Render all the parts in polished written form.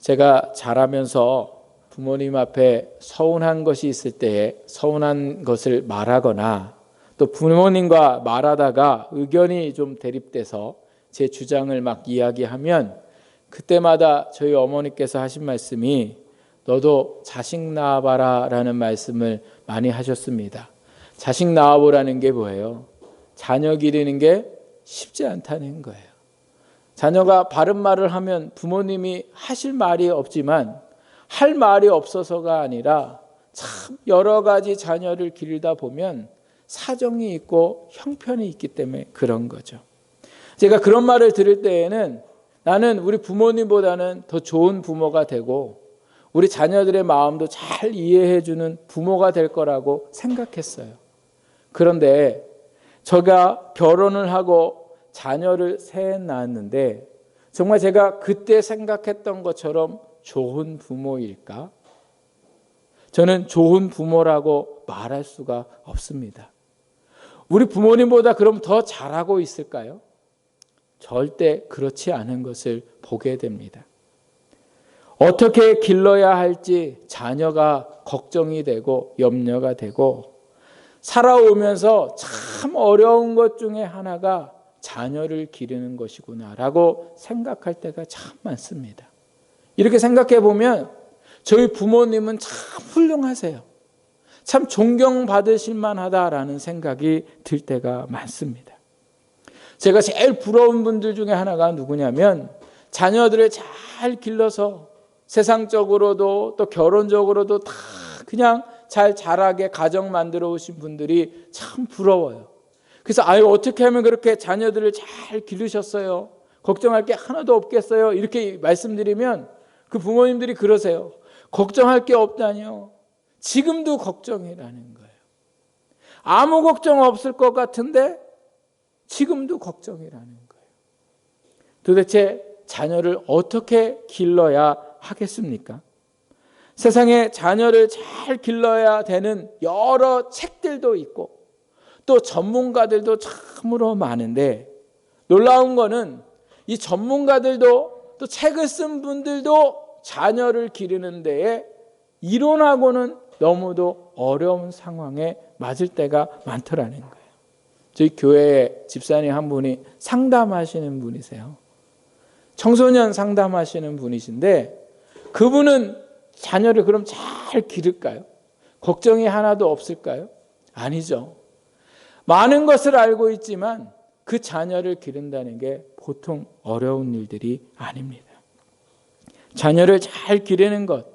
제가 자라면서 부모님 앞에 서운한 것이 있을 때에 서운한 것을 말하거나 또 부모님과 말하다가 의견이 좀 대립돼서 제 주장을 막 이야기하면 그때마다 저희 어머니께서 하신 말씀이 너도 자식 낳아봐라 라는 말씀을 많이 하셨습니다. 자식 낳아보라는 게 뭐예요? 자녀 기르는 게 쉽지 않다는 거예요. 자녀가 바른 말을 하면 부모님이 하실 말이 없지만 할 말이 없어서가 아니라 참 여러 가지 자녀를 기르다 보면 사정이 있고 형편이 있기 때문에 그런 거죠. 제가 그런 말을 들을 때에는 나는 우리 부모님보다는 더 좋은 부모가 되고 우리 자녀들의 마음도 잘 이해해 주는 부모가 될 거라고 생각했어요. 그런데 제가 결혼을 하고 자녀를 셋 낳았는데 정말 제가 그때 생각했던 것처럼 좋은 부모일까? 저는 좋은 부모라고 말할 수가 없습니다. 우리 부모님보다 그럼 더 잘하고 있을까요? 절대 그렇지 않은 것을 보게 됩니다. 어떻게 길러야 할지 자녀가 걱정이 되고 염려가 되고 살아오면서 참 어려운 것 중에 하나가 자녀를 기르는 것이구나라고 생각할 때가 참 많습니다. 이렇게 생각해 보면 저희 부모님은 참 훌륭하세요. 참 존경받으실 만하다라는 생각이 들 때가 많습니다. 제가 제일 부러운 분들 중에 하나가 누구냐면 자녀들을 잘 길러서 세상적으로도 또 결혼적으로도 다 그냥 잘 자라게 가정 만들어 오신 분들이 참 부러워요. 그래서 어떻게 하면 그렇게 자녀들을 잘 기르셨어요? 걱정할 게 하나도 없겠어요? 이렇게 말씀드리면 그 부모님들이 그러세요. 걱정할 게 없다니요. 지금도 걱정이라는 거예요. 아무 걱정 없을 것 같은데 지금도 걱정이라는 거예요. 도대체 자녀를 어떻게 길러야 하겠습니까? 세상에 자녀를 잘 길러야 되는 여러 책들도 있고 또 전문가들도 참으로 많은데 놀라운 거는 이 전문가들도 또 책을 쓴 분들도 자녀를 기르는 데에 이론하고는 너무도 어려운 상황에 맞을 때가 많더라는 거예요. 저희 교회에 집사님 한 분이 상담하시는 분이세요. 청소년 상담하시는 분이신데 그분은 자녀를 그럼 잘 기를까요? 걱정이 하나도 없을까요? 아니죠. 많은 것을 알고 있지만 그 자녀를 기른다는 게 보통 어려운 일들이 아닙니다. 자녀를 잘 기르는 것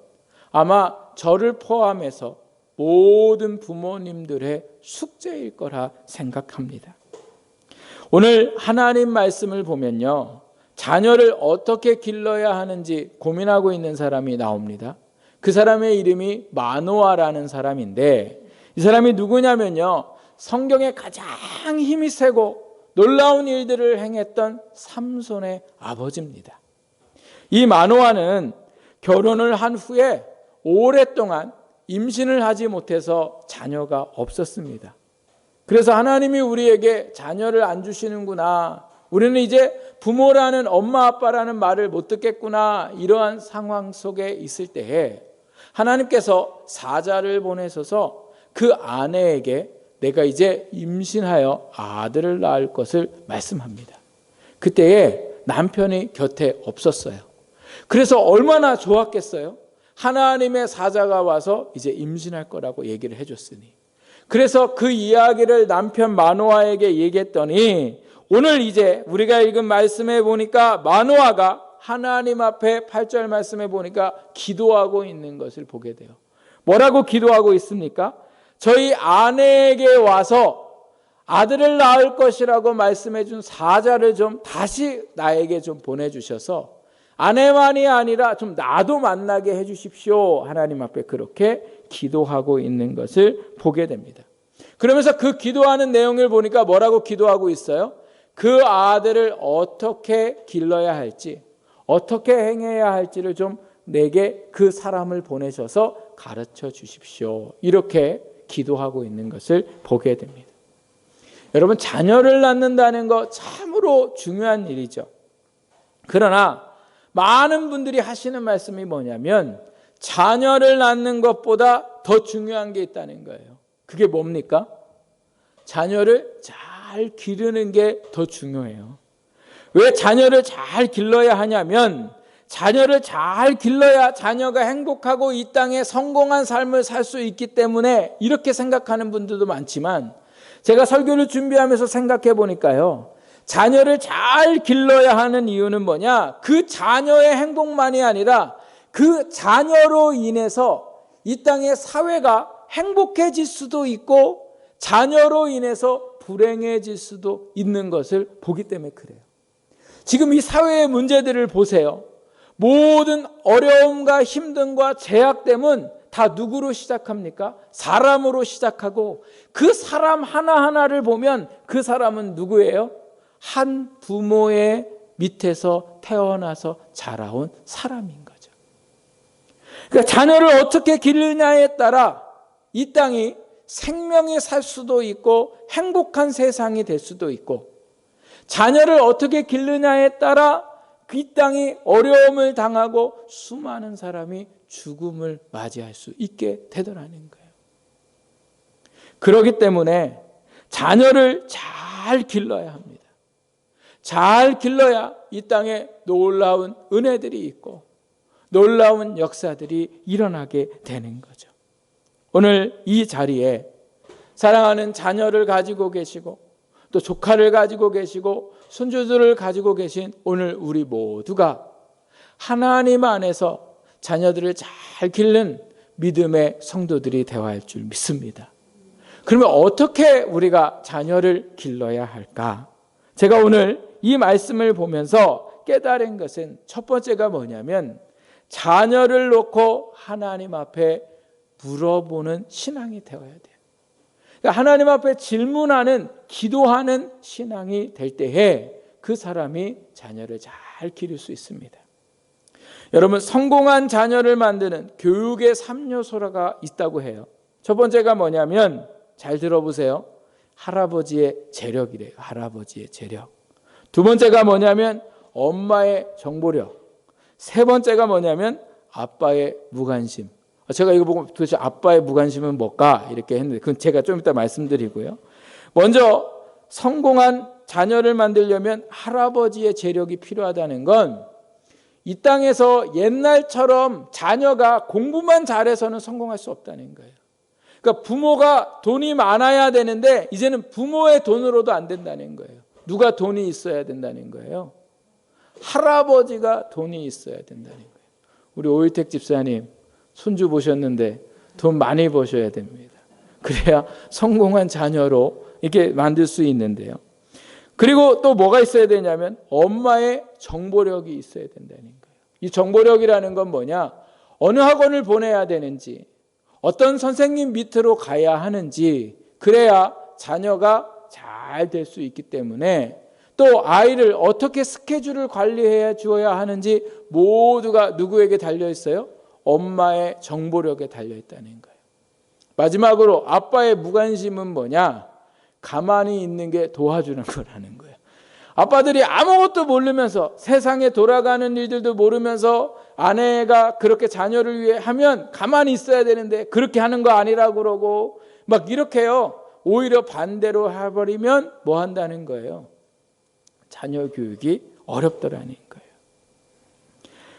아마 저를 포함해서 모든 부모님들의 숙제일 거라 생각합니다. 오늘 하나님 말씀을 보면요. 자녀를 어떻게 길러야 하는지 고민하고 있는 사람이 나옵니다. 그 사람의 이름이 마노아라는 사람인데 이 사람이 누구냐면요. 성경에 가장 힘이 세고 놀라운 일들을 행했던 삼손의 아버지입니다. 이 마노아는 결혼을 한 후에 오랫동안 임신을 하지 못해서 자녀가 없었습니다. 그래서 하나님이 우리에게 자녀를 안 주시는구나. 우리는 이제 부모라는 엄마 아빠라는 말을 못 듣겠구나. 이러한 상황 속에 있을 때에 하나님께서 사자를 보내셔서 그 아내에게 내가 이제 임신하여 아들을 낳을 것을 말씀합니다. 그때에 남편이 곁에 없었어요. 그래서 얼마나 좋았겠어요? 하나님의 사자가 와서 이제 임신할 거라고 얘기를 해줬으니. 그래서 그 이야기를 남편 마노아에게 얘기했더니 오늘 이제 우리가 읽은 말씀에 보니까 마노아가 하나님 앞에 8절 말씀에 보니까 기도하고 있는 것을 보게 돼요. 뭐라고 기도하고 있습니까? 저희 아내에게 와서 아들을 낳을 것이라고 말씀해 준 사자를 좀 다시 나에게 좀 보내주셔서 아내만이 아니라 좀 나도 만나게 해주십시오. 하나님 앞에 그렇게 기도하고 있는 것을 보게 됩니다. 그러면서 그 기도하는 내용을 보니까 뭐라고 기도하고 있어요? 그 아들을 어떻게 길러야 할지 어떻게 행해야 할지를 좀 내게 그 사람을 보내셔서 가르쳐 주십시오. 이렇게 기도하고 있는 것을 보게 됩니다. 여러분 자녀를 낳는다는 거 참으로 중요한 일이죠. 그러나 많은 분들이 하시는 말씀이 뭐냐면 자녀를 낳는 것보다 더 중요한 게 있다는 거예요. 그게 뭡니까? 자녀를 잘 기르는 게 더 중요해요. 왜 자녀를 잘 길러야 하냐면 자녀를 잘 길러야 자녀가 행복하고 이 땅에 성공한 삶을 살 수 있기 때문에 이렇게 생각하는 분들도 많지만 제가 설교를 준비하면서 생각해 보니까요. 자녀를 잘 길러야 하는 이유는 뭐냐? 그 자녀의 행복만이 아니라 그 자녀로 인해서 이 땅의 사회가 행복해질 수도 있고 자녀로 인해서 불행해질 수도 있는 것을 보기 때문에 그래요. 지금 이 사회의 문제들을 보세요. 모든 어려움과 힘듦과 제약됨은 다 누구로 시작합니까? 사람으로 시작하고 그 사람 하나하나를 보면 그 사람은 누구예요? 한 부모의 밑에서 태어나서 자라온 사람인 거죠. 그러니까 자녀를 어떻게 기르냐에 따라 이 땅이 생명이 살 수도 있고 행복한 세상이 될 수도 있고 자녀를 어떻게 기르냐에 따라 이 땅이 어려움을 당하고 수많은 사람이 죽음을 맞이할 수 있게 되더라는 거예요. 그렇기 때문에 자녀를 잘 길러야 합니다. 잘 길러야 이 땅에 놀라운 은혜들이 있고 놀라운 역사들이 일어나게 되는 거죠. 오늘 이 자리에 사랑하는 자녀를 가지고 계시고 또 조카를 가지고 계시고 손주들을 가지고 계신 오늘 우리 모두가 하나님 안에서 자녀들을 잘 기르는 믿음의 성도들이 되어야 할 줄 믿습니다. 그러면 어떻게 우리가 자녀를 길러야 할까? 제가 오늘 이 말씀을 보면서 깨달은 것은 첫 번째가 뭐냐면 자녀를 놓고 하나님 앞에 물어보는 신앙이 되어야 돼요. 그러니까 하나님 앞에 질문하는 기도하는 신앙이 될 때에 그 사람이 자녀를 잘 기를 수 있습니다. 여러분 성공한 자녀를 만드는 교육의 3요소가 있다고 해요. 첫 번째가 뭐냐면 잘 들어보세요. 할아버지의 재력이래요. 할아버지의 재력. 두 번째가 뭐냐면 엄마의 정보력. 세 번째가 뭐냐면 아빠의 무관심. 제가 이거 보고 도대체 아빠의 무관심은 뭘까 이렇게 했는데 그건 제가 좀 이따 말씀드리고요. 먼저 성공한 자녀를 만들려면 할아버지의 재력이 필요하다는 건 이 땅에서 옛날처럼 자녀가 공부만 잘해서는 성공할 수 없다는 거예요. 그러니까 부모가 돈이 많아야 되는데 이제는 부모의 돈으로도 안 된다는 거예요. 누가 돈이 있어야 된다는 거예요? 할아버지가 돈이 있어야 된다는 거예요. 우리 오일택 집사님 손주 보셨는데 돈 많이 버셔야 됩니다. 그래야 성공한 자녀로 이렇게 만들 수 있는데요. 그리고 또 뭐가 있어야 되냐면 엄마의 정보력이 있어야 된다는 거예요. 이 정보력이라는 건 뭐냐? 어느 학원을 보내야 되는지, 어떤 선생님 밑으로 가야 하는지, 그래야 자녀가 잘 될 수 있기 때문에 또 아이를 어떻게 스케줄을 관리해 주어야 하는지 모두가 누구에게 달려 있어요? 엄마의 정보력에 달려 있다는 거예요. 마지막으로 아빠의 무관심은 뭐냐? 가만히 있는 게 도와주는 거라는 거예요. 아빠들이 아무것도 모르면서 세상에 돌아가는 일들도 모르면서 아내가 그렇게 자녀를 위해 하면 가만히 있어야 되는데 그렇게 하는 거 아니라고 그러고 막 이렇게요. 오히려 반대로 해버리면 뭐 한다는 거예요? 자녀 교육이 어렵더라는 거예요.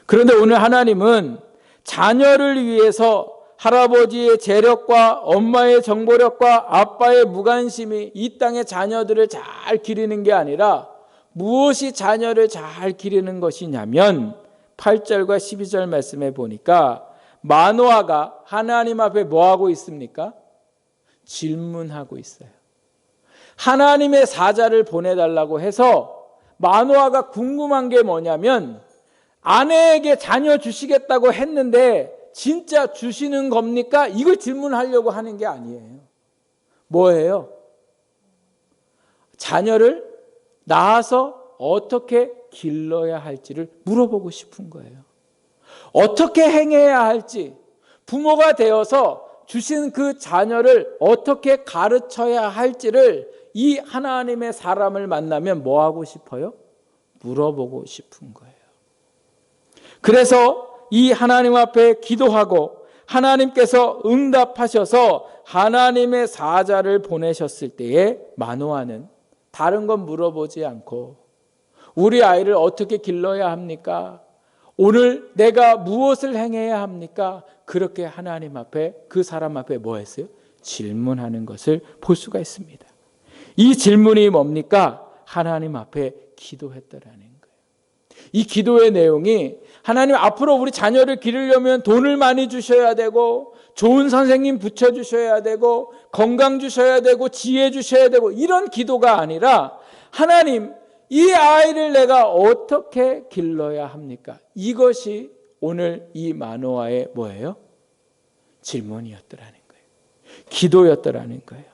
그런데 오늘 하나님은 자녀를 위해서 할아버지의 재력과 엄마의 정보력과 아빠의 무관심이 이 땅의 자녀들을 잘 기르는 게 아니라 무엇이 자녀를 잘 기르는 것이냐면 8절과 12절 말씀에 보니까 마노아가 하나님 앞에 뭐하고 있습니까? 질문하고 있어요. 하나님의 사자를 보내달라고 해서 마노아가 궁금한 게 뭐냐면 아내에게 자녀 주시겠다고 했는데 진짜 주시는 겁니까? 이걸 질문하려고 하는 게 아니에요. 뭐예요? 자녀를 낳아서 어떻게 길러야 할지를 물어보고 싶은 거예요. 어떻게 행해야 할지, 부모가 되어서 주신 그 자녀를 어떻게 가르쳐야 할지를 이 하나님의 사람을 만나면 뭐 하고 싶어요? 물어보고 싶은 거예요. 그래서 이 하나님 앞에 기도하고 하나님께서 응답하셔서 하나님의 사자를 보내셨을 때에 마노아는 다른 건 물어보지 않고 우리 아이를 어떻게 길러야 합니까? 오늘 내가 무엇을 행해야 합니까? 그렇게 하나님 앞에, 그 사람 앞에 뭐 했어요? 질문하는 것을 볼 수가 있습니다. 이 질문이 뭡니까? 하나님 앞에 기도했더라는 거예요. 이 기도의 내용이 하나님 앞으로 우리 자녀를 기르려면 돈을 많이 주셔야 되고 좋은 선생님 붙여주셔야 되고 건강 주셔야 되고 지혜 주셔야 되고 이런 기도가 아니라 하나님 이 아이를 내가 어떻게 길러야 합니까? 이것이 오늘 이 마노아의 뭐예요? 질문이었더라는 거예요. 기도였더라는 거예요.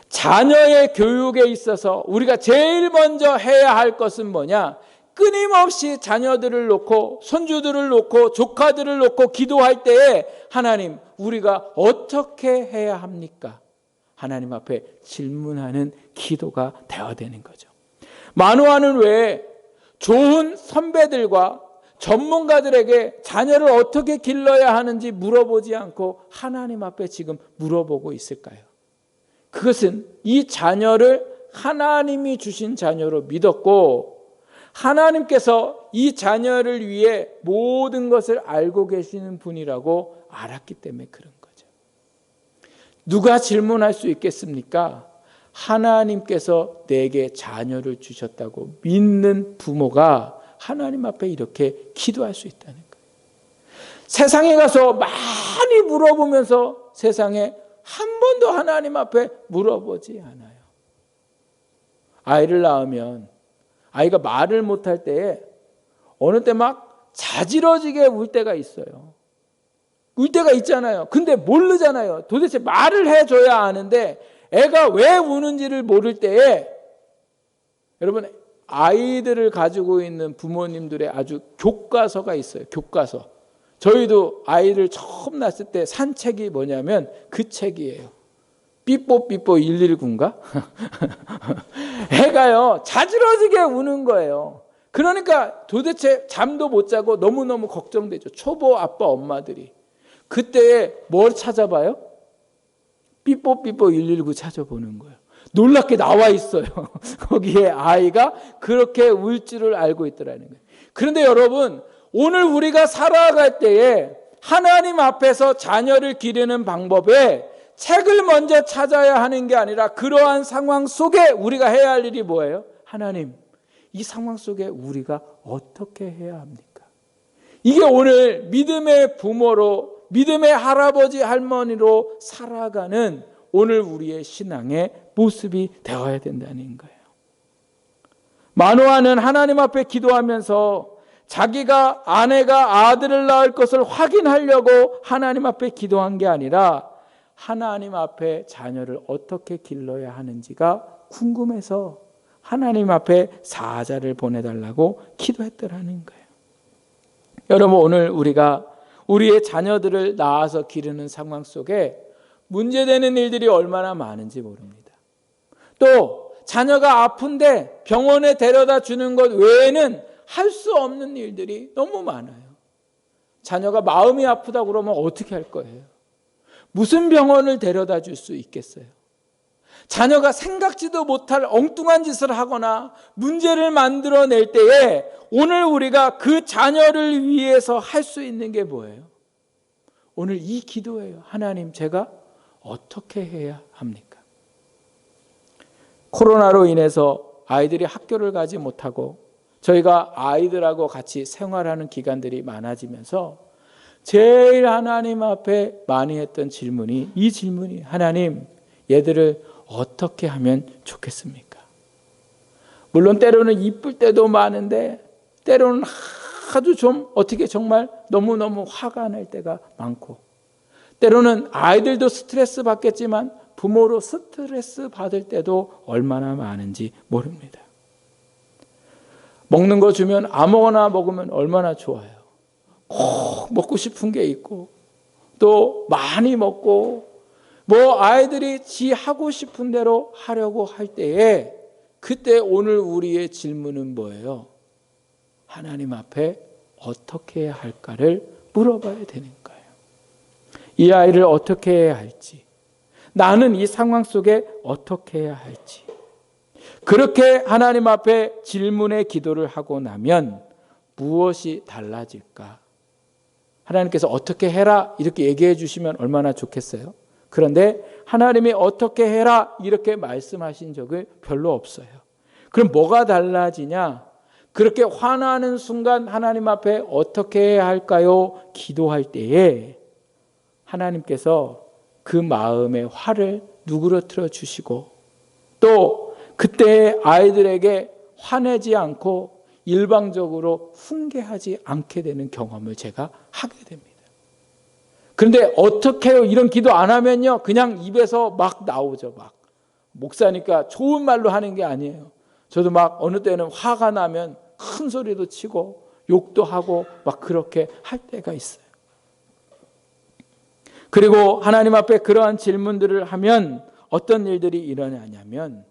자녀의 교육에 있어서 우리가 제일 먼저 해야 할 것은 뭐냐? 끊임없이 자녀들을 놓고 손주들을 놓고 조카들을 놓고 기도할 때에 하나님 우리가 어떻게 해야 합니까? 하나님 앞에 질문하는 기도가 되어야 되는 거죠. 마노아는 왜 좋은 선배들과 전문가들에게 자녀를 어떻게 길러야 하는지 물어보지 않고 하나님 앞에 지금 물어보고 있을까요? 그것은 이 자녀를 하나님이 주신 자녀로 믿었고 하나님께서 이 자녀를 위해 모든 것을 알고 계시는 분이라고 알았기 때문에 그런 거죠. 누가 질문할 수 있겠습니까? 하나님께서 내게 자녀를 주셨다고 믿는 부모가 하나님 앞에 이렇게 기도할 수 있다는 거예요. 세상에 가서 많이 물어보면서 세상에 한 번도 하나님 앞에 물어보지 않아요. 아이를 낳으면 아이가 말을 못할 때에 어느 때 막 자지러지게 울 때가 있어요. 울 때가 있잖아요. 근데 모르잖아요. 도대체 말을 해줘야 아는데 애가 왜 우는지를 모를 때에 여러분 아이들을 가지고 있는 부모님들의 아주 교과서가 있어요. 교과서. 저희도 아이를 처음 낳았을 때 산 책이 뭐냐면 그 책이에요. 삐뽀삐뽀 119인가? 애가요 자지러지게 우는 거예요. 그러니까 도대체 잠도 못 자고 너무너무 걱정되죠. 초보 아빠 엄마들이. 그때 뭘 찾아봐요? 삐뽀삐뽀 119 찾아보는 거예요. 놀랍게 나와 있어요. 거기에 아이가 그렇게 울 줄을 알고 있더라는 거예요. 그런데 여러분 오늘 우리가 살아갈 때에 하나님 앞에서 자녀를 기르는 방법에 책을 먼저 찾아야 하는 게 아니라 그러한 상황 속에 우리가 해야 할 일이 뭐예요? 하나님, 이 상황 속에 우리가 어떻게 해야 합니까? 이게 오늘 믿음의 부모로, 믿음의 할아버지, 할머니로 살아가는 오늘 우리의 신앙의 모습이 되어야 된다는 거예요. 마노아는 하나님 앞에 기도하면서 자기가 아내가 아들을 낳을 것을 확인하려고 하나님 앞에 기도한 게 아니라 하나님 앞에 자녀를 어떻게 길러야 하는지가 궁금해서 하나님 앞에 사자를 보내달라고 기도했더라는 거예요. 여러분 오늘 우리가 우리의 자녀들을 낳아서 기르는 상황 속에 문제되는 일들이 얼마나 많은지 모릅니다. 또 자녀가 아픈데 병원에 데려다 주는 것 외에는 할 수 없는 일들이 너무 많아요. 자녀가 마음이 아프다 그러면 어떻게 할 거예요? 무슨 병원을 데려다 줄 수 있겠어요? 자녀가 생각지도 못할 엉뚱한 짓을 하거나 문제를 만들어낼 때에 오늘 우리가 그 자녀를 위해서 할 수 있는 게 뭐예요? 오늘 이 기도예요. 하나님, 제가 어떻게 해야 합니까? 코로나로 인해서 아이들이 학교를 가지 못하고 저희가 아이들하고 같이 생활하는 기간들이 많아지면서 제일 하나님 앞에 많이 했던 질문이 이 질문이 하나님, 얘들을 어떻게 하면 좋겠습니까? 물론 때로는 이쁠 때도 많은데 때로는 아주 좀 어떻게 정말 너무너무 화가 날 때가 많고 때로는 아이들도 스트레스 받겠지만 부모로 스트레스 받을 때도 얼마나 많은지 모릅니다. 먹는 거 주면 아무거나 먹으면 얼마나 좋아요. 꼭 먹고 싶은 게 있고 또 많이 먹고 뭐 아이들이 지 하고 싶은 대로 하려고 할 때에 그때 오늘 우리의 질문은 뭐예요? 하나님 앞에 어떻게 해야 할까를 물어봐야 되는 거예요. 이 아이를 어떻게 해야 할지, 나는 이 상황 속에 어떻게 해야 할지. 그렇게 하나님 앞에 질문의 기도를 하고 나면 무엇이 달라질까? 하나님께서 어떻게 해라 이렇게 얘기해 주시면 얼마나 좋겠어요. 그런데 하나님이 어떻게 해라 이렇게 말씀하신 적이 별로 없어요. 그럼 뭐가 달라지냐? 그렇게 화나는 순간 하나님 앞에 어떻게 해야 할까요? 기도할 때에 하나님께서 그 마음의 화를 누그러뜨려 주시고, 또 그때 아이들에게 화내지 않고 일방적으로 훈계하지 않게 되는 경험을 제가 하게 됩니다. 그런데 어떻게 해요? 이런 기도 안 하면요, 그냥 입에서 막 나오죠. 막 목사니까 좋은 말로 하는 게 아니에요. 저도 막 어느 때는 화가 나면 큰 소리도 치고 욕도 하고 막 그렇게 할 때가 있어요. 그리고 하나님 앞에 그러한 질문들을 하면 어떤 일들이 일어나냐면,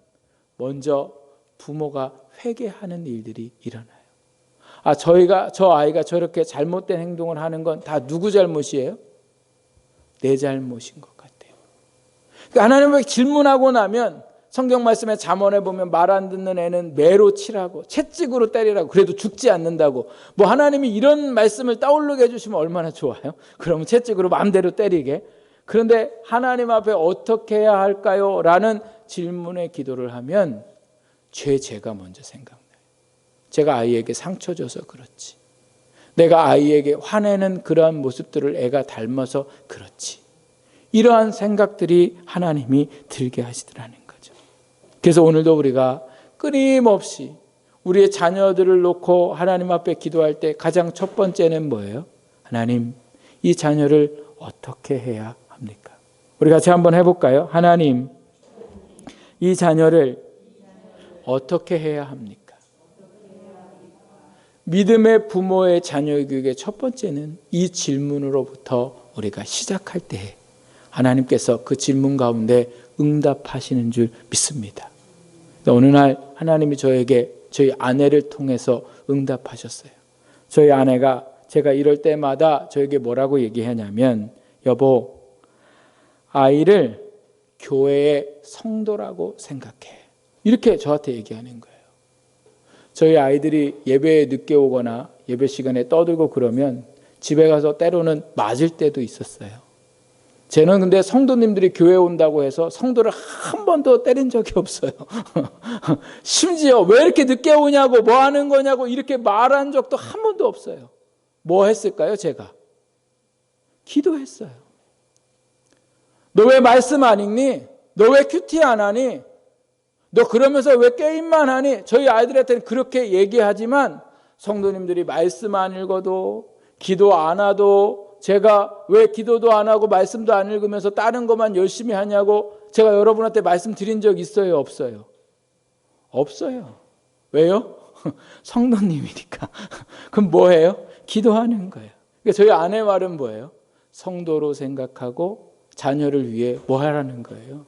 먼저 부모가 회개하는 일들이 일어나요. 저 아이가 저렇게 잘못된 행동을 하는 건 다 누구 잘못이에요? 내 잘못인 것 같아요. 그러니까 하나님께 질문하고 나면 성경 말씀에 잠언에 보면 말 안 듣는 애는 매로 치라고, 채찍으로 때리라고, 그래도 죽지 않는다고. 뭐 하나님이 이런 말씀을 떠오르게 해주시면 얼마나 좋아요. 그러면 채찍으로 마음대로 때리게. 그런데 하나님 앞에 어떻게 해야 할까요? 라는 질문의 기도를 하면 제가 먼저 생각나요. 제가 아이에게 상처 줘서 그렇지, 내가 아이에게 화내는 그러한 모습들을 애가 닮아서 그렇지, 이러한 생각들이 하나님이 들게 하시더라는 거죠. 그래서 오늘도 우리가 끊임없이 우리의 자녀들을 놓고 하나님 앞에 기도할 때 가장 첫 번째는 뭐예요? 하나님, 이 자녀를 어떻게 해야 합니까? 우리 같이 한번 해볼까요? 하나님, 이 자녀를 어떻게 해야 합니까? 믿음의 부모의 자녀 교육의 첫 번째는 이 질문으로부터 우리가 시작할 때 하나님께서 그 질문 가운데 응답하시는 줄 믿습니다. 어느 날 하나님이 저에게 저희 아내를 통해서 응답하셨어요. 저희 아내가 제가 이럴 때마다 저에게 뭐라고 얘기하냐면, 여보, 아이를 교회의 성도라고 생각해. 이렇게 저한테 얘기하는 거예요. 저희 아이들이 예배에 늦게 오거나 예배 시간에 떠들고 그러면 집에 가서 때로는 맞을 때도 있었어요. 저는 근데 성도님들이 교회 온다고 해서 성도를 한 번도 때린 적이 없어요. 심지어 왜 이렇게 늦게 오냐고, 뭐 하는 거냐고 이렇게 말한 적도 한 번도 없어요. 뭐 했을까요? 제가 기도했어요. 너 왜 말씀 안 읽니? 너 왜 큐티 안 하니? 너 그러면서 왜 게임만 하니? 저희 아이들한테는 그렇게 얘기하지만 성도님들이 말씀 안 읽어도, 기도 안 하도, 제가 왜 기도도 안 하고 말씀도 안 읽으면서 다른 것만 열심히 하냐고 제가 여러분한테 말씀드린 적 있어요? 없어요? 없어요. 왜요? 성도님이니까. 그럼 뭐예요? 기도하는 거예요. 그러니까 저희 아내 말은 뭐예요? 성도로 생각하고 자녀를 위해 뭐 하라는 거예요?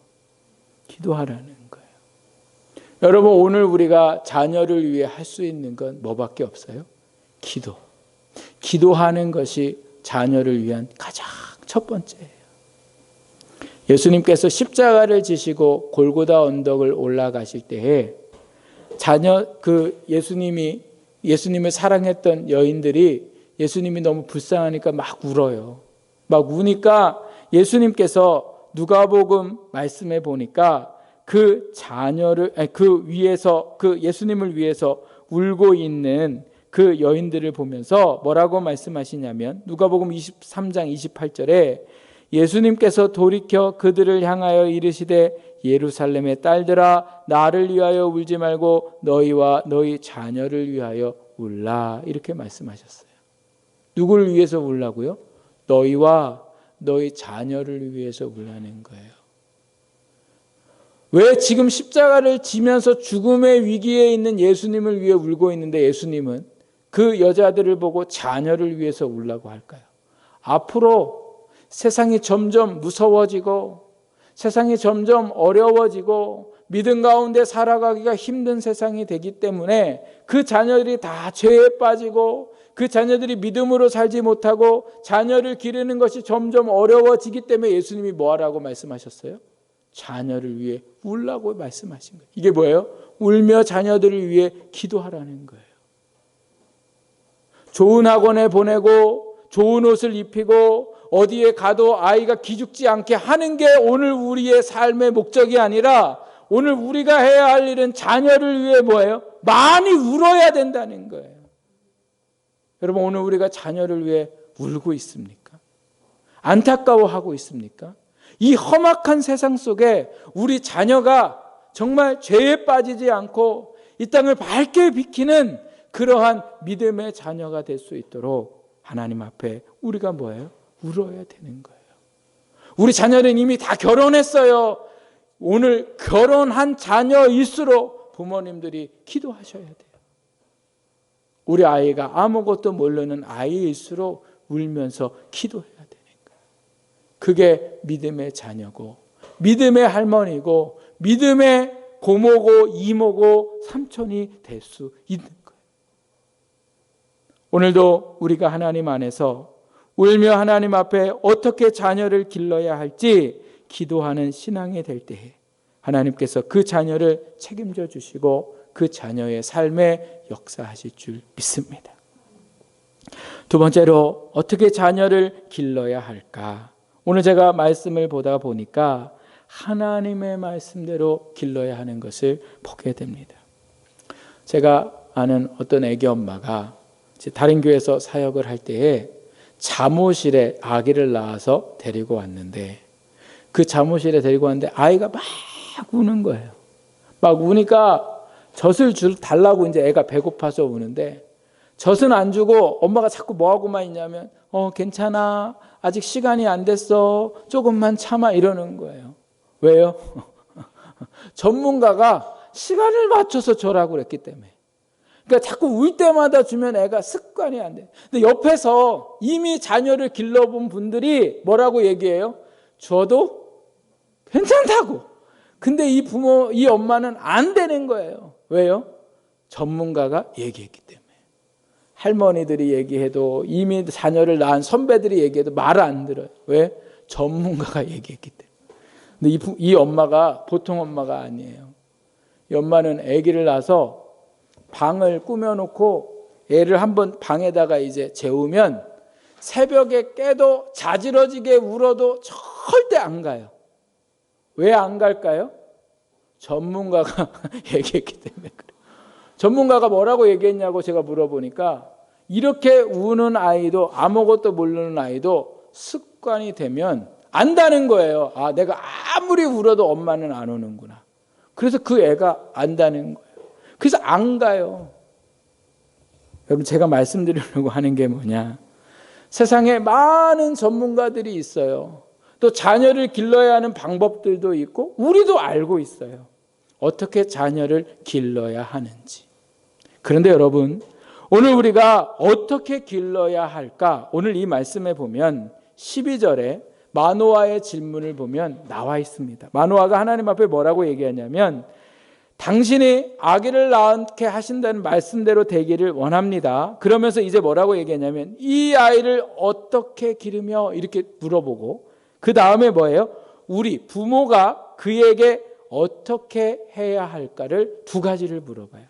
기도하라는 거예요. 여러분, 오늘 우리가 자녀를 위해 할 수 있는 건 뭐밖에 없어요? 기도. 기도하는 것이 자녀를 위한 가장 첫 번째예요. 예수님께서 십자가를 지시고 골고다 언덕을 올라가실 때에 예수님을 사랑했던 여인들이 예수님이 너무 불쌍하니까 막 울어요. 막 우니까 예수님께서 누가복음 말씀해 보니까 그 예수님을 위해서 울고 있는 그 여인들을 보면서 뭐라고 말씀하시냐면, 누가복음 23장 28절에 예수님께서 돌이켜 그들을 향하여 이르시되, 예루살렘의 딸들아, 나를 위하여 울지 말고 너희와 너희 자녀를 위하여 울라, 이렇게 말씀하셨어요. 누구를 위해서 울라고요? 너희와 너희 자녀를 위해서 울라는 거예요. 왜 지금 십자가를 지면서 죽음의 위기에 있는 예수님을 위해 울고 있는데 예수님은 그 여자들을 보고 자녀를 위해서 울라고 할까요? 앞으로 세상이 점점 무서워지고, 세상이 점점 어려워지고, 믿음 가운데 살아가기가 힘든 세상이 되기 때문에 그 자녀들이 다 죄에 빠지고 그 자녀들이 믿음으로 살지 못하고 자녀를 기르는 것이 점점 어려워지기 때문에 예수님이 뭐 하라고 말씀하셨어요? 자녀를 위해 울라고 말씀하신 거예요. 이게 뭐예요? 울며 자녀들을 위해 기도하라는 거예요. 좋은 학원에 보내고 좋은 옷을 입히고 어디에 가도 아이가 기죽지 않게 하는 게 오늘 우리의 삶의 목적이 아니라 오늘 우리가 해야 할 일은 자녀를 위해 뭐예요? 많이 울어야 된다는 거예요. 여러분, 오늘 우리가 자녀를 위해 울고 있습니까? 안타까워하고 있습니까? 이 험악한 세상 속에 우리 자녀가 정말 죄에 빠지지 않고 이 땅을 밝게 비키는 그러한 믿음의 자녀가 될 수 있도록 하나님 앞에 우리가 뭐예요? 울어야 되는 거예요. 우리 자녀는 이미 다 결혼했어요. 오늘 결혼한 자녀일수록 부모님들이 기도하셔야 돼요. 우리 아이가 아무것도 모르는 아이일수록 울면서 기도해야 되는 거예요. 그게 믿음의 자녀고 믿음의 할머니고 믿음의 고모고 이모고 삼촌이 될 수 있는 거예요. 오늘도 우리가 하나님 안에서 울며 하나님 앞에 어떻게 자녀를 길러야 할지 기도하는 신앙이 될 때에 하나님께서 그 자녀를 책임져 주시고 그 자녀의 삶에 역사하실 줄 믿습니다. 두 번째로 어떻게 자녀를 길러야 할까? 오늘 제가 말씀을 보다 보니까 하나님의 말씀대로 길러야 하는 것을 보게 됩니다. 제가 아는 어떤 애기 엄마가 다른 교회에서 사역을 할 때에 잠옷실에 아기를 낳아서 데리고 왔는데 그 잠옷실에 데리고 왔는데 아이가 막 우는 거예요. 막 우니까 젖을 달라고 이제 애가 배고파서 우는데 젖은 안 주고 엄마가 자꾸 뭐하고만 있냐면 괜찮아, 아직 시간이 안 됐어, 조금만 참아 이러는 거예요. 왜요? 전문가가 시간을 맞춰서 줘라고 그랬기 때문에. 그러니까 자꾸 울 때마다 주면 애가 습관이 안 돼. 근데 옆에서 이미 자녀를 길러본 분들이 뭐라고 얘기해요? 줘도 괜찮다고. 근데 이 엄마는 안 되는 거예요. 왜요? 전문가가 얘기했기 때문에. 할머니들이 얘기해도 이미 자녀를 낳은 선배들이 얘기해도 말을 안 들어요. 왜? 전문가가 얘기했기 때문에. 근데 이 엄마가 보통 엄마가 아니에요. 이 엄마는 아기를 낳아서 방을 꾸며놓고 애를 한번 방에다가 이제 재우면 새벽에 깨도 자지러지게 울어도 절대 안 가요. 왜 안 갈까요? 전문가가 얘기했기 때문에 그래요. 전문가가 뭐라고 얘기했냐고 제가 물어보니까 이렇게 우는 아이도 아무것도 모르는 아이도 습관이 되면 안다는 거예요. 아, 내가 아무리 울어도 엄마는 안 오는구나. 그래서 그 애가 안다는 거예요. 그래서 안 가요. 여러분, 제가 말씀드리려고 하는 게 뭐냐? 세상에 많은 전문가들이 있어요. 또 자녀를 길러야 하는 방법들도 있고 우리도 알고 있어요. 어떻게 자녀를 길러야 하는지. 그런데 여러분, 오늘 우리가 어떻게 길러야 할까? 오늘 이 말씀에 보면 12절에 마노아의 질문을 보면 나와 있습니다. 마노아가 하나님 앞에 뭐라고 얘기하냐면 당신이 아기를 낳게 하신다는 말씀대로 되기를 원합니다. 그러면서 이제 뭐라고 얘기하냐면 이 아이를 어떻게 기르며 이렇게 물어보고 그 다음에 뭐예요? 우리 부모가 그에게 어떻게 해야 할까를 두 가지를 물어봐요.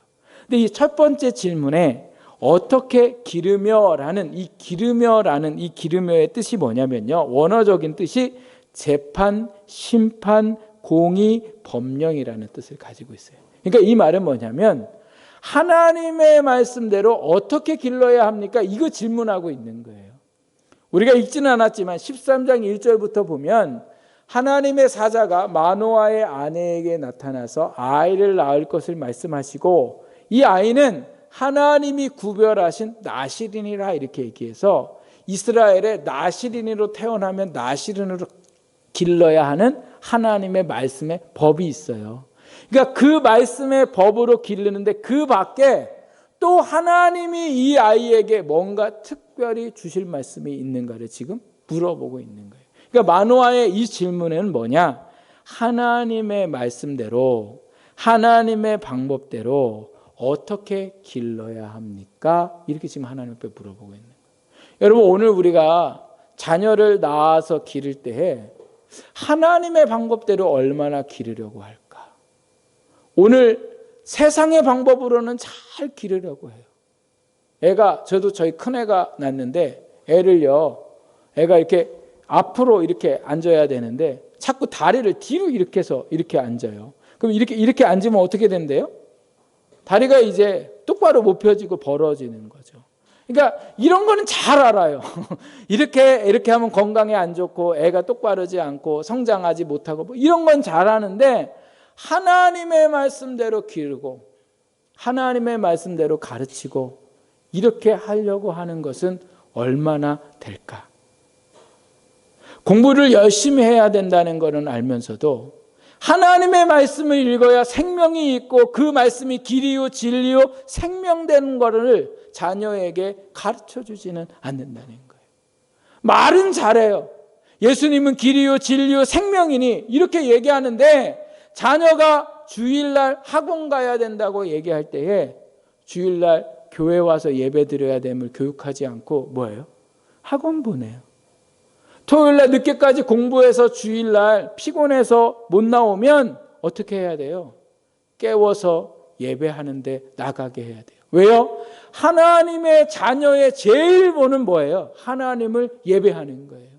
근데 이 첫 번째 질문에 어떻게 기르며라는 이 기르며의 뜻이 뭐냐면요. 원어적인 뜻이 재판, 심판, 공의, 법령이라는 뜻을 가지고 있어요. 그러니까 이 말은 뭐냐면 하나님의 말씀대로 어떻게 길러야 합니까? 이거 질문하고 있는 거예요. 우리가 읽지는 않았지만 13장 1절부터 보면 하나님의 사자가 마노아의 아내에게 나타나서 아이를 낳을 것을 말씀하시고 이 아이는 하나님이 구별하신 나시린이라 이렇게 얘기해서 이스라엘의 나시린으로 태어나면 나시린으로 길러야 하는 하나님의 말씀의 법이 있어요. 그러니까 그 말씀의 법으로 기르는데 그 밖에 또 하나님이 이 아이에게 뭔가 특별히 주실 말씀이 있는가를 지금 물어보고 있는 거예요. 그러니까 마노아의 이 질문은 뭐냐? 하나님의 말씀대로 하나님의 방법대로 어떻게 길러야 합니까? 이렇게 지금 하나님 앞에 물어보고 있는 거예요. 여러분, 오늘 우리가 자녀를 낳아서 기를 때에 하나님의 방법대로 얼마나 기르려고 할까? 오늘 세상의 방법으로는 잘 기르려고 해요. 저도 저희 큰애가 낳는데 애가 이렇게 앞으로 이렇게 앉아야 되는데 자꾸 다리를 뒤로 이렇게 해서 이렇게 앉아요. 그럼 이렇게 앉으면 어떻게 된대요? 다리가 이제 똑바로 못 펴지고 벌어지는 거죠. 그러니까 이런 거는 잘 알아요. 이렇게 하면 건강에 안 좋고 애가 똑바르지 않고 성장하지 못하고 뭐 이런 건 잘 아는데 하나님의 말씀대로 기르고 하나님의 말씀대로 가르치고 이렇게 하려고 하는 것은 얼마나 될까? 공부를 열심히 해야 된다는 것은 알면서도 하나님의 말씀을 읽어야 생명이 있고 그 말씀이 길이요 진리요 생명되는 것을 자녀에게 가르쳐주지는 않는다는 거예요. 말은 잘해요. 예수님은 길이요 진리요 생명이니 이렇게 얘기하는데 자녀가 주일날 학원 가야 된다고 얘기할 때에 주일날 교회 와서 예배 드려야 됨을 교육하지 않고 뭐예요? 학원 보내요. 토요일날 늦게까지 공부해서 주일날 피곤해서 못 나오면 어떻게 해야 돼요? 깨워서 예배하는데 나가게 해야 돼요. 왜요? 하나님의 자녀의 제일 본은 뭐예요? 하나님을 예배하는 거예요.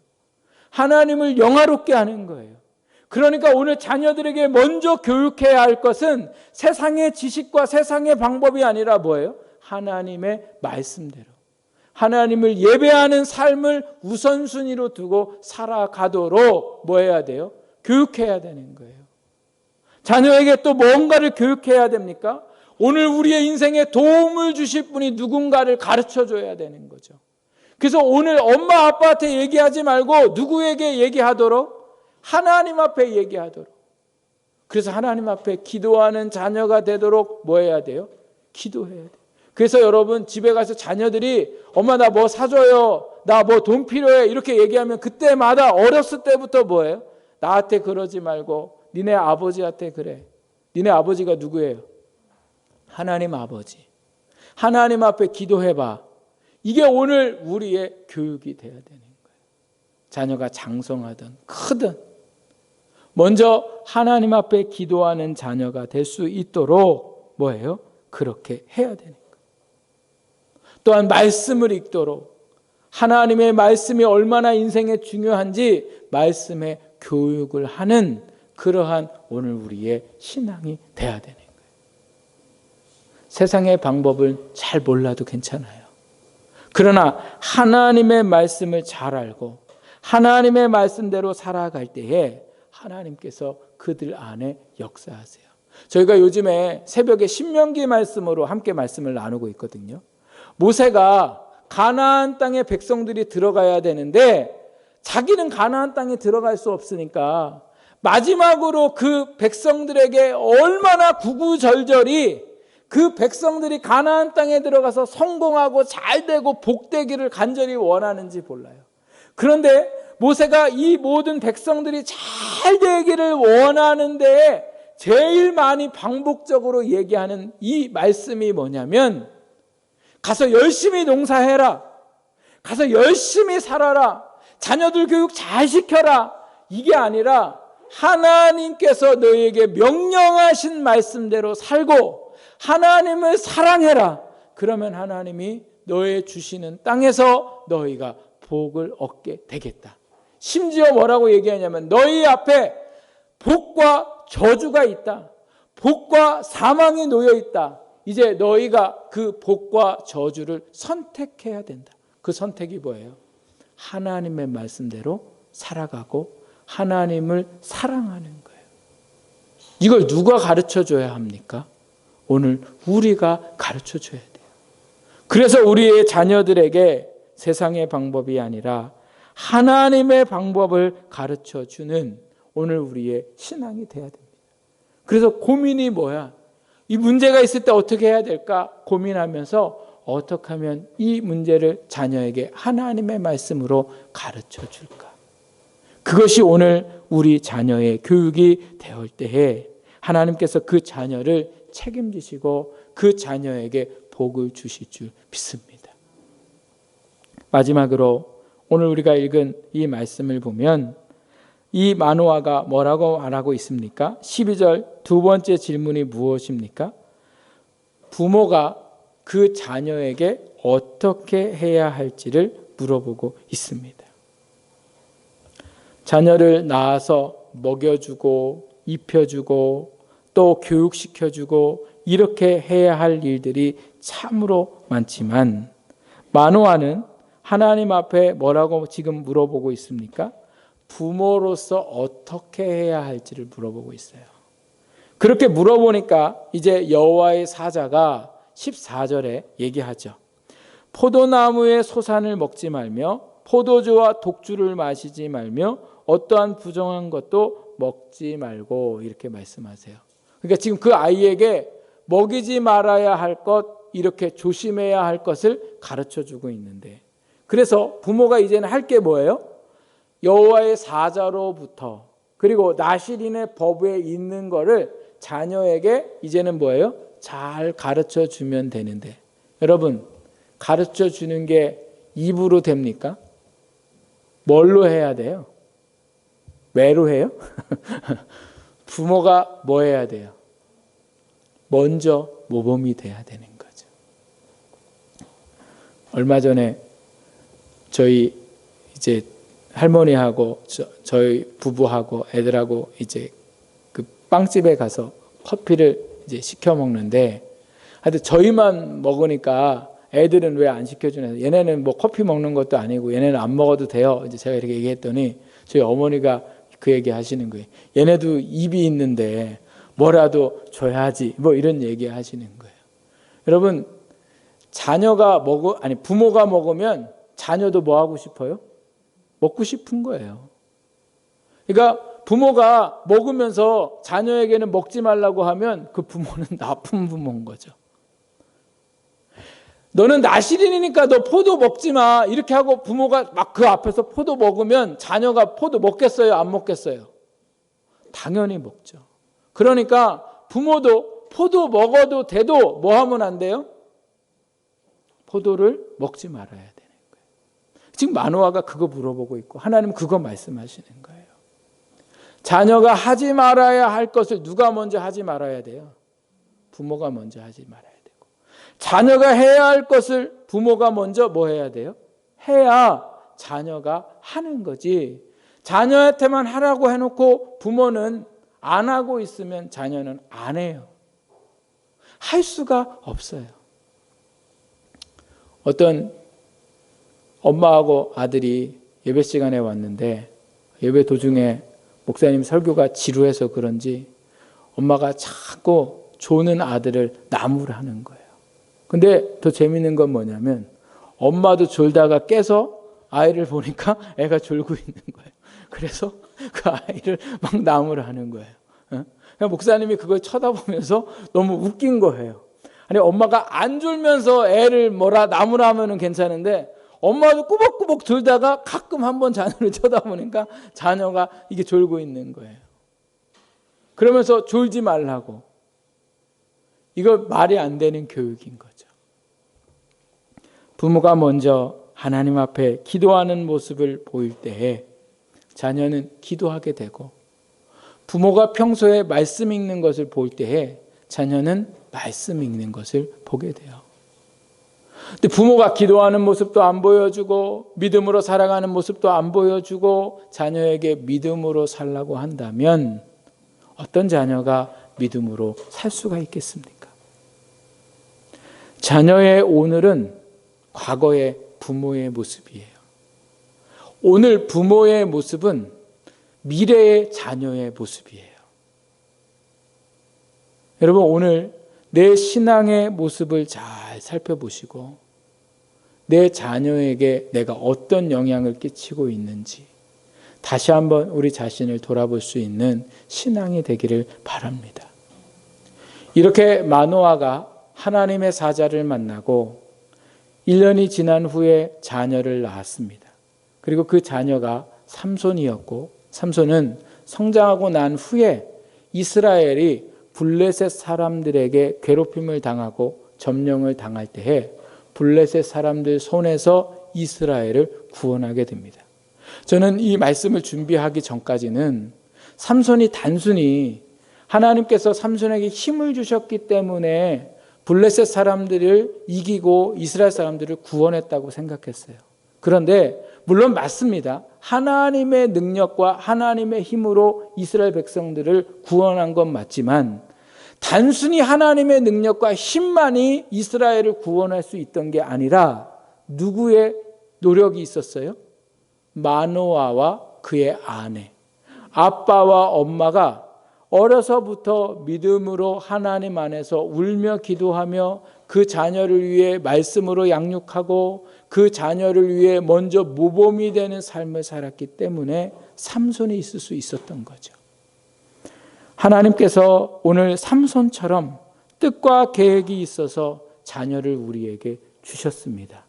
하나님을 영화롭게 하는 거예요. 그러니까 오늘 자녀들에게 먼저 교육해야 할 것은 세상의 지식과 세상의 방법이 아니라 뭐예요? 하나님의 말씀대로. 하나님을 예배하는 삶을 우선순위로 두고 살아가도록 뭐 해야 돼요? 교육해야 되는 거예요. 자녀에게 또 뭔가를 교육해야 됩니까? 오늘 우리의 인생에 도움을 주실 분이 누군가를 가르쳐줘야 되는 거죠. 그래서 오늘 엄마 아빠한테 얘기하지 말고 누구에게 얘기하도록? 하나님 앞에 얘기하도록. 그래서 하나님 앞에 기도하는 자녀가 되도록 뭐 해야 돼요? 기도해야 돼요. 그래서 여러분 집에 가서 자녀들이 엄마 나 뭐 사줘요, 나 뭐 돈 필요해 이렇게 얘기하면 그때마다 어렸을 때부터 뭐예요? 나한테 그러지 말고 니네 아버지한테 그래. 니네 아버지가 누구예요? 하나님 아버지. 하나님 앞에 기도해봐. 이게 오늘 우리의 교육이 돼야 되는 거예요. 자녀가 장성하든 크든 먼저 하나님 앞에 기도하는 자녀가 될 수 있도록 뭐예요? 그렇게 해야 되는 거예요. 또한 말씀을 읽도록 하나님의 말씀이 얼마나 인생에 중요한지 말씀의 교육을 하는 그러한 오늘 우리의 신앙이 돼야 되는 거예요. 세상의 방법을 잘 몰라도 괜찮아요. 그러나 하나님의 말씀을 잘 알고 하나님의 말씀대로 살아갈 때에 하나님께서 그들 안에 역사하세요. 저희가 요즘에 새벽에 신명기 말씀으로 함께 말씀을 나누고 있거든요. 모세가 가나안 땅에 백성들이 들어가야 되는데 자기는 가나안 땅에 들어갈 수 없으니까 마지막으로 그 백성들에게 얼마나 구구절절히 그 백성들이 가나안 땅에 들어가서 성공하고 잘되고 복되기를 간절히 원하는지 몰라요. 그런데 모세가 이 모든 백성들이 잘 되기를 원하는데 제일 많이 반복적으로 얘기하는 이 말씀이 뭐냐면 가서 열심히 농사해라. 가서 열심히 살아라. 자녀들 교육 잘 시켜라. 이게 아니라 하나님께서 너희에게 명령하신 말씀대로 살고 하나님을 사랑해라. 그러면 하나님이 너희 주시는 땅에서 너희가 복을 얻게 되겠다. 심지어 뭐라고 얘기하냐면 너희 앞에 복과 저주가 있다. 복과 사망이 놓여 있다. 이제 너희가 그 복과 저주를 선택해야 된다. 그 선택이 뭐예요? 하나님의 말씀대로 살아가고 하나님을 사랑하는 거예요. 이걸 누가 가르쳐줘야 합니까? 오늘 우리가 가르쳐줘야 돼요. 그래서 우리의 자녀들에게 세상의 방법이 아니라 하나님의 방법을 가르쳐주는 오늘 우리의 신앙이 돼야 됩니다. 그래서 고민이 뭐야? 이 문제가 있을 때 어떻게 해야 될까 고민하면서 어떻게 하면 이 문제를 자녀에게 하나님의 말씀으로 가르쳐 줄까? 그것이 오늘 우리 자녀의 교육이 되올 때에 하나님께서 그 자녀를 책임지시고 그 자녀에게 복을 주실 줄 믿습니다. 마지막으로 오늘 우리가 읽은 이 말씀을 보면 이 마노아가 뭐라고 말하고 있습니까? 12절 두 번째 질문이 무엇입니까? 부모가 그 자녀에게 어떻게 해야 할지를 물어보고 있습니다. 자녀를 낳아서 먹여주고 입혀주고 또 교육시켜주고 이렇게 해야 할 일들이 참으로 많지만 마노아는 하나님 앞에 뭐라고 지금 물어보고 있습니까? 부모로서 어떻게 해야 할지를 물어보고 있어요. 그렇게 물어보니까 이제 여호와의 사자가 14절에 얘기하죠. 포도나무의 소산을 먹지 말며 포도주와 독주를 마시지 말며 어떠한 부정한 것도 먹지 말고 이렇게 말씀하세요. 그러니까 지금 그 아이에게 먹이지 말아야 할 것, 이렇게 조심해야 할 것을 가르쳐주고 있는데, 그래서 부모가 이제는 할 게 뭐예요? 여호와의 사자로부터 그리고 나실인의 법에 있는 거를 자녀에게 이제는 뭐예요? 잘 가르쳐 주면 되는데, 여러분 가르쳐 주는 게 입으로 됩니까? 뭘로 해야 돼요? 왜로 해요? 부모가 뭐 해야 돼요? 먼저 모범이 돼야 되는 거죠. 얼마 전에 저희 이제 할머니하고 저희 부부하고 애들하고 이제 그 빵집에 가서 커피를 이제 시켜 먹는데, 하여튼 저희만 먹으니까 애들은 왜 안 시켜주냐, 얘네는 뭐 커피 먹는 것도 아니고 얘네는 안 먹어도 돼요. 이제 제가 이렇게 얘기했더니 저희 어머니가 그 얘기 하시는 거예요. 얘네도 입이 있는데 뭐라도 줘야지, 뭐 이런 얘기 하시는 거예요. 여러분, 부모가 먹으면 자녀도 뭐 하고 싶어요? 먹고 싶은 거예요. 그러니까 부모가 먹으면서 자녀에게는 먹지 말라고 하면 그 부모는 나쁜 부모인 거죠. 너는 나실인이니까 너 포도 먹지 마, 이렇게 하고 부모가 막 그 앞에서 포도 먹으면 자녀가 포도 먹겠어요? 안 먹겠어요? 당연히 먹죠. 그러니까 부모도 포도 먹어도 돼도 뭐 하면 안 돼요? 포도를 먹지 말아야 되는 거예요. 지금 마노아가 그거 물어보고 있고 하나님 그거 말씀하시는 거예요. 자녀가 하지 말아야 할 것을 누가 먼저 하지 말아야 돼요? 부모가 먼저 하지 말아야 되고, 자녀가 해야 할 것을 부모가 먼저 뭐 해야 돼요? 해야 자녀가 하는 거지. 자녀한테만 하라고 해놓고 부모는 안 하고 있으면 자녀는 안 해요. 할 수가 없어요. 어떤 엄마하고 아들이 예배 시간에 왔는데 예배 도중에 목사님 설교가 지루해서 그런지 엄마가 자꾸 조는 아들을 나무를 하는 거예요. 근데 더 재밌는 건 뭐냐면 엄마도 졸다가 깨서 아이를 보니까 애가 졸고 있는 거예요. 그래서 그 아이를 막 나무를 하는 거예요. 목사님이 그걸 쳐다보면서 너무 웃긴 거예요. 아니, 엄마가 안 졸면서 애를 나무라 하면은 괜찮은데 엄마도 꾸벅꾸벅 졸다가 가끔 한번 자녀를 쳐다보니까 자녀가 이게 졸고 있는 거예요. 그러면서 졸지 말라고. 이거 말이 안 되는 교육인 거죠. 부모가 먼저 하나님 앞에 기도하는 모습을 보일 때에 자녀는 기도하게 되고, 부모가 평소에 말씀 읽는 것을 볼 때에 자녀는 말씀 읽는 것을 보게 돼요. 근데 부모가 기도하는 모습도 안 보여주고 믿음으로 살아가는 모습도 안 보여주고 자녀에게 믿음으로 살라고 한다면 어떤 자녀가 믿음으로 살 수가 있겠습니까? 자녀의 오늘은 과거의 부모의 모습이에요. 오늘 부모의 모습은 미래의 자녀의 모습이에요. 여러분, 오늘 내 신앙의 모습을 잘 살펴보시고 내 자녀에게 내가 어떤 영향을 끼치고 있는지 다시 한번 우리 자신을 돌아볼 수 있는 신앙이 되기를 바랍니다. 이렇게 마노아가 하나님의 사자를 만나고 1년이 지난 후에 자녀를 낳았습니다. 그리고 그 자녀가 삼손이었고, 삼손은 성장하고 난 후에 이스라엘이 블레셋 사람들에게 괴롭힘을 당하고 점령을 당할 때에 블레셋 사람들 손에서 이스라엘을 구원하게 됩니다. 저는 이 말씀을 준비하기 전까지는 삼손이 단순히 하나님께서 삼손에게 힘을 주셨기 때문에 블레셋 사람들을 이기고 이스라엘 사람들을 구원했다고 생각했어요. 그런데 물론 맞습니다. 하나님의 능력과 하나님의 힘으로 이스라엘 백성들을 구원한 건 맞지만 단순히 하나님의 능력과 힘만이 이스라엘을 구원할 수 있던 게 아니라 누구의 노력이 있었어요? 마노아와 그의 아내, 아빠와 엄마가 어려서부터 믿음으로 하나님 안에서 울며 기도하며 그 자녀를 위해 말씀으로 양육하고 그 자녀를 위해 먼저 모범이 되는 삶을 살았기 때문에 삼손이 있을 수 있었던 거죠. 하나님께서 오늘 삼손처럼 뜻과 계획이 있어서 자녀를 우리에게 주셨습니다.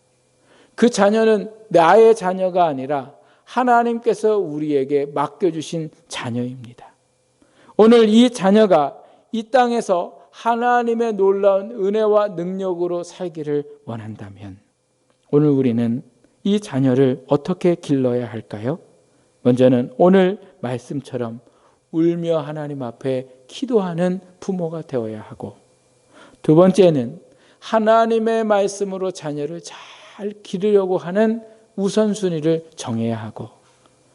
그 자녀는 나의 자녀가 아니라 하나님께서 우리에게 맡겨주신 자녀입니다. 오늘 이 자녀가 이 땅에서 하나님의 놀라운 은혜와 능력으로 살기를 원한다면 오늘 우리는 이 자녀를 어떻게 길러야 할까요? 먼저는 오늘 말씀처럼 울며 하나님 앞에 기도하는 부모가 되어야 하고, 두 번째는 하나님의 말씀으로 자녀를 잘 기르려고 하는 우선순위를 정해야 하고,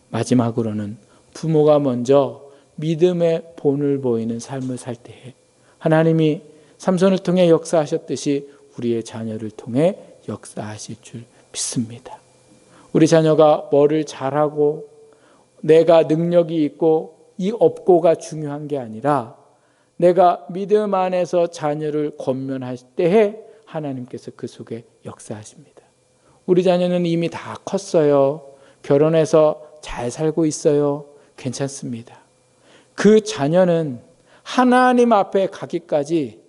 마지막으로는 부모가 먼저 믿음의 본을 보이는 삶을 살 때에 하나님이 삼손을 통해 역사하셨듯이 우리의 자녀를 통해 역사하실 줄 믿습니다. 우리 자녀가 뭐를 잘하고 내가 능력이 있고 이 없고가 중요한 게 아니라 내가 믿음 안에서 자녀를 권면할 때에 하나님께서 그 속에 역사하십니다. 우리 자녀는 이미 다 컸어요. 결혼해서 잘 살고 있어요. 괜찮습니다. 그 자녀는 하나님 앞에 가기까지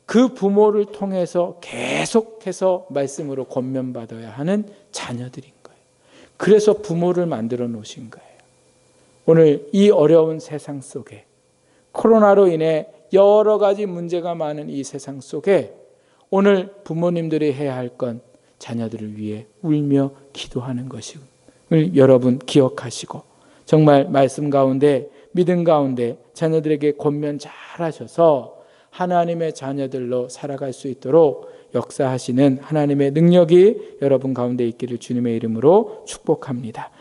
그 부모를 통해서 계속해서 말씀으로 권면받아야 하는 자녀들인 거예요. 그래서 부모를 만들어 놓으신 거예요. 오늘 이 어려운 세상 속에 코로나로 인해 여러 가지 문제가 많은 이 세상 속에 오늘 부모님들이 해야 할 건 자녀들을 위해 울며 기도하는 것임을 여러분 기억하시고 정말 말씀 가운데 믿음 가운데 자녀들에게 권면 잘 하셔서 하나님의 자녀들로 살아갈 수 있도록 역사하시는 하나님의 능력이 여러분 가운데 있기를 주님의 이름으로 축복합니다.